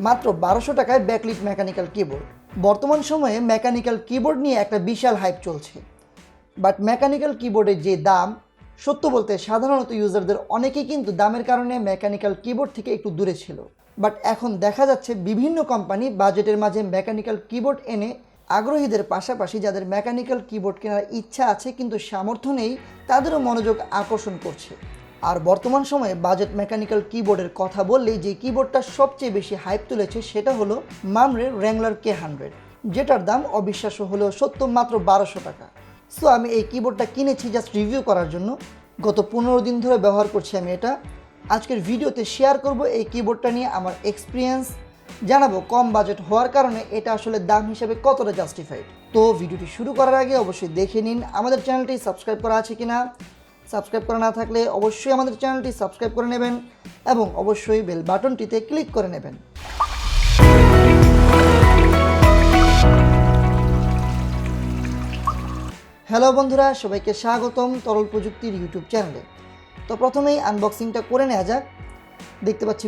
মাত্র 1200 টাকায় backlit mechanical keyboard. বর্তমান সময়ে মেকানিক্যাল কিবোর্ড নিয়ে একটা বিশাল হাইপ চলছে, বাট মেকানিক্যাল কিবোর্ডের যে দাম, সত্য বলতে সাধারণত ইউজারদের অনেকেই কিন্তু দামের কারণে মেকানিক্যাল কিবোর্ড থেকে একটু দূরে ছিল। বাট এখন দেখা যাচ্ছে বিভিন্ন কোম্পানি বাজেটের মাঝে মেকানিক্যাল কিবোর্ড এনে আগ্রহীদের পাশাপাশি যাদের মেকানিক্যাল কিবোর্ড কেনার ইচ্ছা আছে কিন্তু সামর্থ্য নেই, তাদেরও মনোযোগ আকর্ষণ করছে। আর বর্তমান সময়ে বাজেট মেকানিক্যাল কিবোর্ডের কথা বললেই যে কিবোর্ডটা সবচেয়ে বেশি হাইপ তুলেছে সেটা হলো মামরে Wrangler K100, যেটার দাম অবিশ্বাস্য হলেও সত্য মাত্র 1200 টাকা। সো আমি এই কিবোর্ডটা কিনেছি জাস্ট রিভিউ করার জন্য। গত 15 দিন ধরে ব্যবহার করছি আমি এটা। আজকের ভিডিওতে শেয়ার করব এই কিবোর্ডটা নিয়ে আমার এক্সপিরিয়েন্স, জানাবো কম বাজেট হওয়ার কারণে এটা আসলে দাম হিসেবে কতটা জাস্টিফাইড। তো ভিডিওটি শুরু করার আগে অবশ্যই দেখে নিন আমাদের চ্যানেলটি সাবস্ক্রাইব করা আছে কিনা। সাবস্ক্রাইব করা না থাকলে অবশ্যই আমাদের চ্যানেলটি সাবস্ক্রাইব করে নেবেন এবং অবশ্যই বেল বাটনটিতে ক্লিক করে নেবেন। হ্যালো বন্ধুরা, সবাইকে স্বাগতম তরল প্রযুক্তির ইউটিউব চ্যানেলে। তো প্রথমেই আনবক্সিংটা করে নেওয়া যাক। দেখতে পাচ্ছি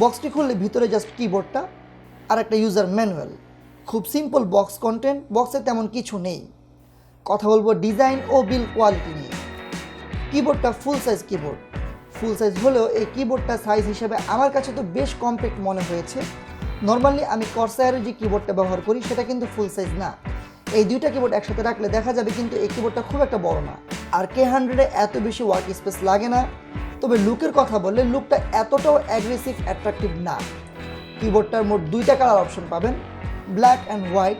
বক্সটি খুললে ভিতরে জাস্ট কিবোর্ডটা আর একটা ইউজার ম্যানুয়াল। খুব সিম্পল বক্স কন্টেন্ট, বক্সে তেমন কিছু নেই। কথা বলবো ডিজাইন ও বিল্ড কোয়ালিটি নিয়ে। কিবোর্ডটা ফুল সাইজ হলেও এই কিবোর্ডটা সাইজ হিসেবে আমার কাছে তো বেশ কম্প্যাক্ট মনে হয়েছে। নর্মালি আমি কর্সায়ারের যে কিবোর্ডটা ব্যবহার করি সেটা কিন্তু ফুল সাইজ না। এই দুইটা কিবোর্ড একসাথে রাখলে দেখা যাবে কিন্তু এই কিবোর্ডটা খুব একটা বড় না। আর K100-এ এত বেশি ওয়ার্ক স্পেস লাগে না। তবে লুকের কথা বললে লুকটা এতটাও অ্যাগ্রেসিভ অ্যাট্রাকটিভ না। কিবোর্ডটার মোট দুইটা কালার অপশন পাবেন, ব্ল্যাক অ্যান্ড হোয়াইট।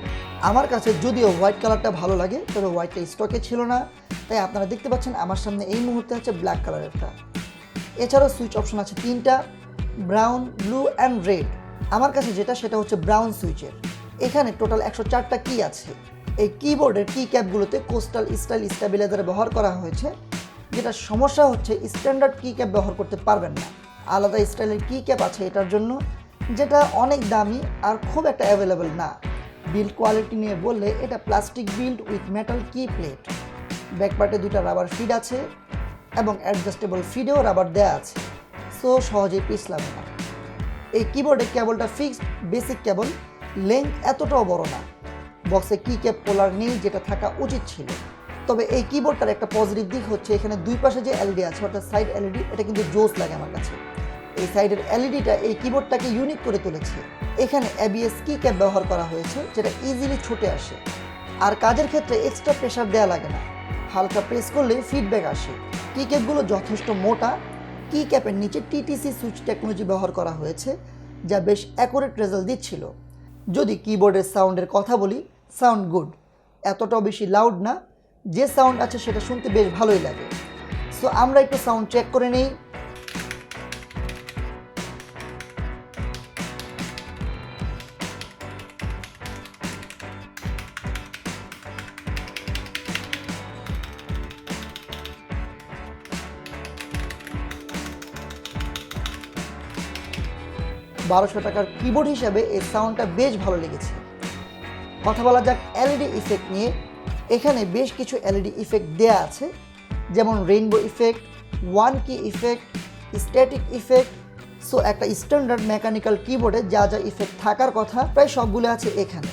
আমার কাছে যদিও হোয়াইট কালারটা ভালো লাগে, তবে হোয়াইটটা স্টকে ছিল না, তাই আপনারা দেখতে পাচ্ছেন আমার সামনে এই মুহূর্তে আছে ব্ল্যাক কালারেরটা। এছাড়াও সুইচ অপশন আছে 3টা, ব্রাউন, ব্লু অ্যান্ড রেড। আমার কাছে যেটা সেটা হচ্ছে ব্রাউন সুইচের। এখানে টোটাল 104টা কি আছে। এই কিবোর্ডের কি ক্যাপগুলোতে কোস্টাল স্টাইল স্টেবিলাইজার ব্যবহার করা হয়েছে, যেটা সমস্যা হচ্ছে স্ট্যান্ডার্ড কি ক্যাপ ব্যবহার করতে পারবেন না। আলাদা স্টাইলের কি ক্যাপ আছে এটার জন্য, যেটা অনেক দামি আর খুব একটা অ্যাভেলেবেল না। বিল্ড কোয়ালিটি নিয়ে বললে এটা প্লাস্টিক বিল্ড উইথ মেটাল কি প্লেট। ব্যাক পার্টে দুটা রাবার ফিড আছে এবং অ্যাডজাস্টেবল ফিডেও রাবার দেওয়া আছে, সো সহজেই পিছলাবে না। এই কিবোর্ডের কেবলটা ফিক্সড বেসিক কেবল, লেন্থ এতটাও বড় না। বক্সে কি ক্যাপ পোলার নেই, যেটা থাকা উচিত ছিল। তবে এই কিবোর্ডটার একটা পজিটিভ দিক হচ্ছে এখানে দুই পাশে যে এলইডি আছে অর্থাৎ সাইড এলইডি, এটা কিন্তু জোস লাগে আমার কাছে। এই সাইডের এলইডিটা এই কিবোর্ডটাকে ইউনিক করে তুলেছে। এখানে ABS কি ক্যাপ ব্যবহার করা হয়েছে, যেটা ইজিলি ছুটে আসে আর কাজের ক্ষেত্রে এক্সট্রা প্রেশার দেওয়া লাগে না। হালকা প্রেস করলে ফিডব্যাক আসে। কি ক্যাপগুলো যথেষ্ট মোটা। কি ক্যাপের নিচে TTC সুইচ টেকনোলজি ব্যবহার করা হয়েছে, যা বেশ অ্যাকুরেট রেজাল্ট দিচ্ছিল। যদি কিবোর্ডের সাউন্ডের কথা বলি, সাউন্ড গুড, এতটাও বেশি লাউড না। যে সাউন্ড আছে সেটা শুনতে বেশ ভালোই লাগে। সো আমরা একটু সাউন্ড চেক করে নেই। $1200 টাকার কিবোর্ড হিসাবে এই সাউন্ডটা বেশ ভালো লেগেছে। কথা বলা যাক এলইডি ইফেক্ট নিয়ে। এখানে বেশ কিছু এলইডি ইফেক্ট দেয়া আছে, যেমন রেইনবো ইফেক্ট, ওয়ান কি ইফেক্ট, স্ট্যাটিক ইফেক্ট। সো একটা স্ট্যান্ডার্ড মেকানিক্যাল কিবোর্ডে যা যা ইফেক্ট থাকার কথা প্রায় সবগুলো আছে এখানে।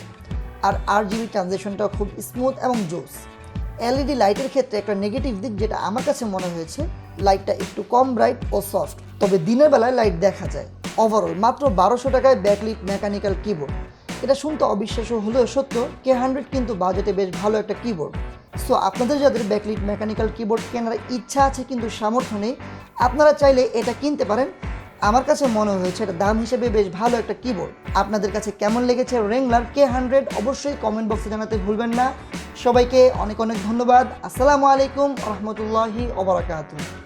আর RGB ট্রানজিশনটাও খুব স্মুথ এবং জোস। এলইডি লাইটের ক্ষেত্রে একটা নেগেটিভ দিক যেটা আমার কাছে মনে হয়েছে, লাইটটা একটু কম ব্রাইট ও সফট, তবে দিনের বেলায় লাইট দেখা যায়। ওভারঅল মাত্র 1200 টাকায় ব্যাকলিট মেকানিক্যাল কিবোর্ড, এটা শুনতে অবিশ্বাস্য হলেও সত্য। K100 কিন্তু বাজেটে বেশ ভালো একটা কিবোর্ড। সো আপনাদের যাদের ব্যাকলিট মেকানিক্যাল কিবোর্ড কেনার ইচ্ছা আছে কিন্তু সামর্থ্য নেই, আপনারা চাইলে এটা কিনতে পারেন। আমার কাছে মনে হয়েছে এটা দাম হিসেবে বেশ ভালো একটা কিবোর্ড। আপনাদের কাছে কেমন লেগেছে Wrangler K100 অবশ্যই কমেন্ট বক্সে জানাতে ভুলবেন না। সবাইকে অনেক অনেক ধন্যবাদ। আসসালামু আলাইকুম ওয়া রাহমাতুল্লাহি ওয়া বারাকাতুহু।